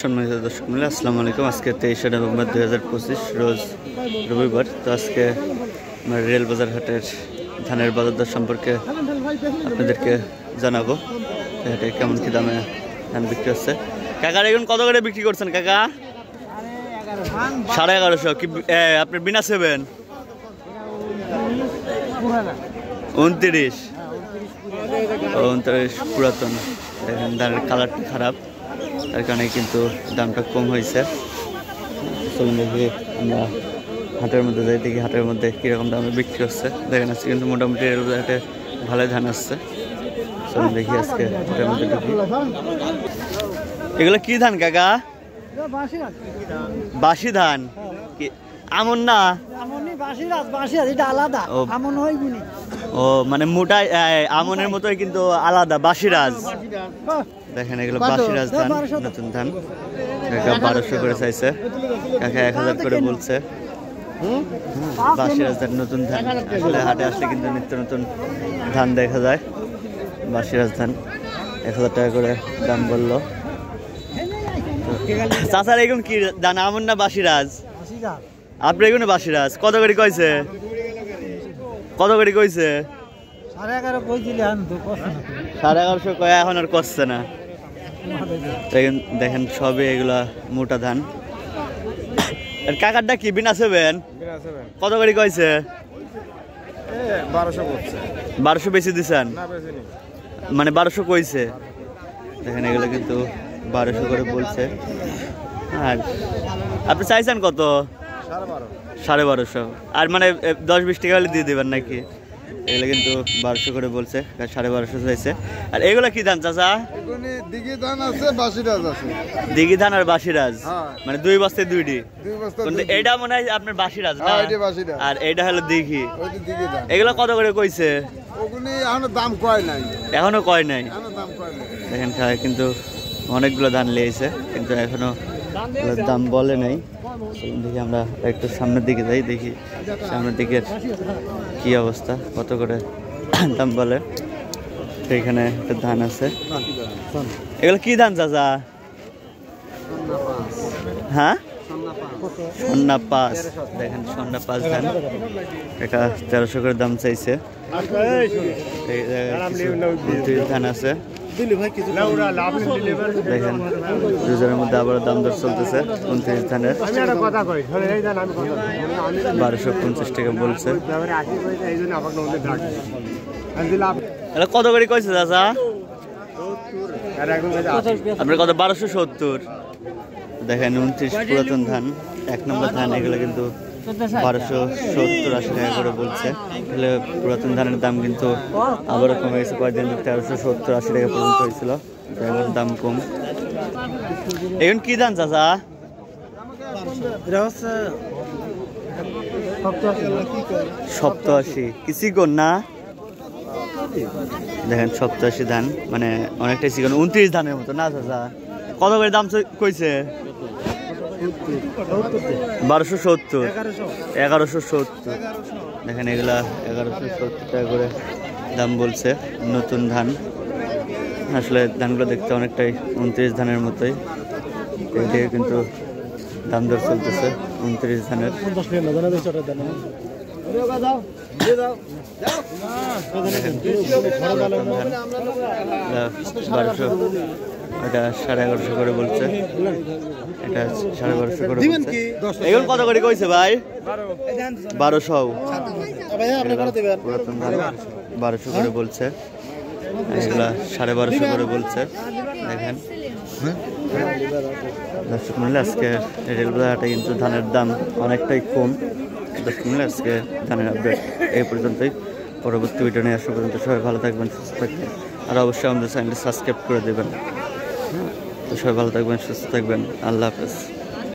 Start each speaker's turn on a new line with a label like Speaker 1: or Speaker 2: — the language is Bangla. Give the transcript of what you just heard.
Speaker 1: সম্মানিত দর্শক মূল্য আসসালামু আলাইকুম। আজকে 23শে নভেম্বর 2025 রোজ রবিবার। তো আজকে আমরা রেল বাজার হাটের ধানের বাজার দর সম্পর্কে আপনাদেরকে জানাবো। হাটে কেমন কি দামে ধান বিক্রি হচ্ছে। কাকার এখন কত করে বিক্রি করছেন কাকা? 1150। কি আপনি বিনা সেবেন 29 পুরাতন। দেখেন ধানের কালারটা খারাপ, তার কারণে কিন্তু দামটা কম হয়েছে। চলুন দেখি আমরা হাটের মধ্যে যাই, দেখি হাটের মধ্যে কীরকম দামে বিক্রি হচ্ছে। দেখেন আজকে কিন্তু মোটামুটি হাটে ভালোই ধান আসছে। চলুন দেখি আজকে হাটের মধ্যে ঢুকি। এগুলো কি ধান কাকা? বাসি ধান। কি আমন না? ও মানে মোটা আমনের মতোই কিন্তু আলাদা বাসিরাজ। দেখেন এগুলো বাসিরাজ ধান, নতুন ধান। কাকা 1200 করে চাইছে, কাকা 1000 করে বলছে। বাসিরাজ ধান, নতুন ধান। আসলে হাটে আসলে কিন্তু নিত্য নতুন ধান দেখা যায়। বাসিরাজ ধান 1000 টাকা করে দাম বললো। চাচার এখন কি ধান, আমন না বাসিরাজ? আপনি এগুলো বাসিরাজ। কত করে কইছে? কত করে কইছে? 1150 কয়, এখন আর করছে না। দেখেন সবে এগুলা মোটা ধান। আর কাকারটা কি বিনা সেবেন? কত করে কইছে? 1200 বেশি দিছেন? মানে 1200 কইছে। দেখেন এগুলো কিন্তু 1200 করে বলছে। আর আপনি চাইছেন কত? 1250। আর মানে 10-20 টাকা হলে দিয়ে দেবেন নাকি? এগুলো কিন্তু 1200 করে বলছে, 1250 চাইছে। আর এগুলো কি ধান চাচা?
Speaker 2: দিঘি ধান আছে, বাসিরাজ আছে।
Speaker 1: দিঘি ধান আর বাসিরাজ, মানে 2 বস্তায় 2টি। কিন্তু এইটা মনে হয় আপনার বাসিরাজ না? আর এইটা হলো দিঘি। এগুলো কত করে কইছে?
Speaker 2: দাম কয় নাই,
Speaker 1: এখনো কয় নাই। দেখেন কিন্তু অনেকগুলো ধান লিয়েছে, কিন্তু এখনো দাম বলে নাই। দেখি আমরা একটু সামনের দিকে যাই, দেখি সামনের দিকের কি অবস্থা, কত করে দাম বলে। এখানে একটা ধান আছে। এগুলো কি ধান চাচা? হ্যাঁ, সন্না 5। দেখেন সন্না 5 ধান, এটা 1300 করে দাম চাইছে। ধান আছে। দেখেন দুজনের মধ্যে আবার দাম দর চলতেছে। 29 ধানের 1250 টাকা বলছে। কত করে কইছে চাচা? আপনার কত? 1270। দেখেন 29 পুরাতন ধান, 1 নম্বর ধান। এগুলো কিন্তু 1270-80 টাকা করে বলছে। তাহলে পুরাতন ধানের দাম কিন্তু আবারও কমে গেছে। কয়েকদিন 1370-80 টাকা পর্যন্ত হয়েছিল, এখন দাম কম। এখন কি ধান চাচা? 87। কি চিকন না? দেখেন 87 ধান, মানে অনেকটাই চিকন। 29 ধানের মতো না চাচা? কত করে দাম কইছে? 1270। 1170। দেখেন এগুলা 1170 টাকা করে দাম বলছে, নতুন ধান। আসলে ধানগুলো দেখতে অনেকটাই 29 ধানের মতোই। এদিকে কিন্তু দাম দর চলতেছে 29 ধানের। 1200, এটা 1150 করে বলছে, এটা 1250 করে বলছে। এগুলো কত করে কইছে ভাই? 1200। পুরাতন ধান 1200 করে বলছে, এগুলা 1250 করে বলছে। দেখেন দর্শক মূল্য আজকে রেলবাজার হাটে কিন্তু ধানের দাম অনেকটাই কম। দর্শক মূল্য আজকে ধানের আপডেট এই পর্যন্তই। পরবর্তী ভিডিও নিয়ে আসা পর্যন্ত সবাই ভালো থাকবেন, সুস্থ থাকবেন। আর অবশ্যই আমাদের চ্যানেলটি সাবস্ক্রাইব করে দেবেন। তো সবাই ভালো থাকবেন, সুস্থ থাকবেন। আল্লাহ হাফেজ।